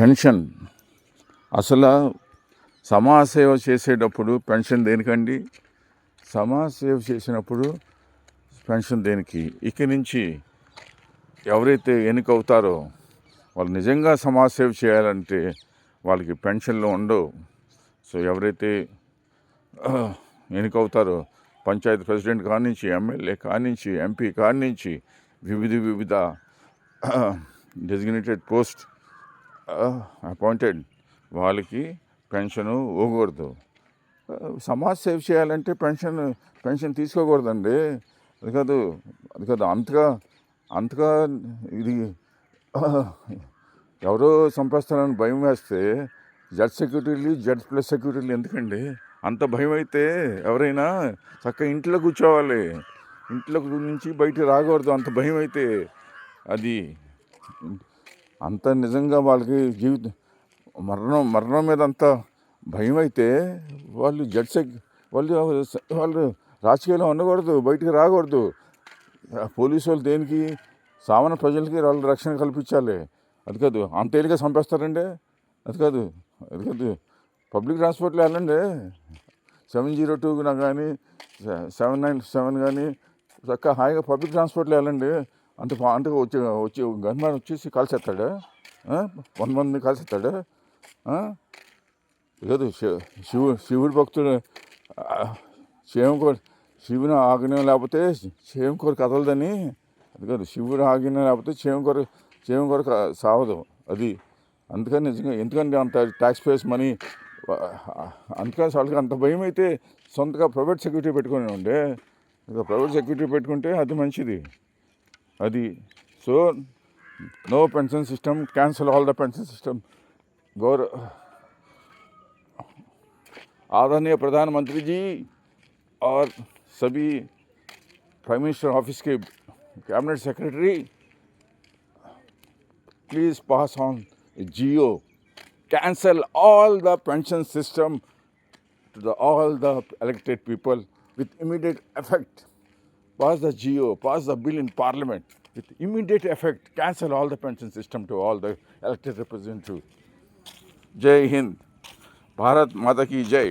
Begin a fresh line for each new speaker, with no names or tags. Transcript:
Pension అసలు సమాజ సేవ చేసేటప్పుడు పెన్షన్ దేనికండి? సమాజ సేవ చేసినప్పుడు పెన్షన్ దేనికి? ఇక నుంచి ఎవరైతే ఎన్నికవుతారో వాళ్ళు నిజంగా సమాజ సేవ చేయాలంటే వాళ్ళకి పెన్షన్లు ఉండవు. సో ఎవరైతే ఎన్నికవుతారో పంచాయతీ ప్రెసిడెంట్ కానించి, ఎమ్మెల్యే కానించి, ఎంపీ కానించి, వివిధ డెసిగ్నేటెడ్ పోస్ట్ అపాయింటెడ్ వాళ్ళకి పెన్షను ఇవ్వకూడదు. సమాజ సేవ చేయాలంటే పెన్షన్ తీసుకోకూడదండి. అది కాదు అంతగా ఇది ఎవరో చంపేస్తారని భయం వేస్తే జెడ్ ప్లస్ సెక్యూరిటీలు ఎందుకండి? అంత భయం అయితే ఎవరైనా చక్కగా ఇంట్లో కూర్చోవాలి, ఇంట్లో నుంచి బయటికి రాకూడదు. అంత భయం అయితే అది అంత నిజంగా వాళ్ళకి మరణం మీద అంత భయం అయితే వాళ్ళు వాళ్ళు రాజకీయాల్లో ఉండకూడదు, బయటికి రాకూడదు. పోలీసు వాళ్ళు దేనికి? సామాన్య ప్రజలకి వాళ్ళు రక్షణ కల్పించాలి. అది కాదు అంత తేలిగా చంపేస్తారండి. అది కాదు పబ్లిక్ ట్రాన్స్పోర్ట్లో వెళ్ళండి, 702 కానీ 797 కానీ చక్కగా హాయిగా పబ్లిక్ ట్రాన్స్పోర్ట్లో వెళ్ళండి. అంత వచ్చి గన్మ్యాన్ వచ్చేసి కాల్చేస్తాడా? 100 మంది కాల్చేస్తాడా? లేదు శివుడి భక్తుడు శివుని ఆజ్ఞ లేకపోతే చేయం కూర కదలదని. అది కాదు శివుడు ఆజ్ఞ లేకపోతే చేయం కూర సావదు. అది అందుకని నిజంగా ఎందుకంటే అంత ట్యాక్స్ పేస్ మనీ, అందుకని వాళ్ళకి అంత భయం అయితే సొంతగా ప్రైవేట్ సెక్యూరిటీ పెట్టుకుని ఉండే. ప్రైవేట్ సెక్యూరిటీ పెట్టుకుంటే అది మంచిది. అది so no pension system, cancel all the pension system. आदरणीय प्रधानमंत्री जी और सभी प्राइम मिनिस्टर ऑफिस के cabinet secretary, please pass on जियो, cancel all the pension system to all the elected people with immediate effect. Pass the GO, pass the bill in parliament with immediate effect. Cancel all the pension system to all the elected representatives. Jai Hind. Bharat Mata ki Jai.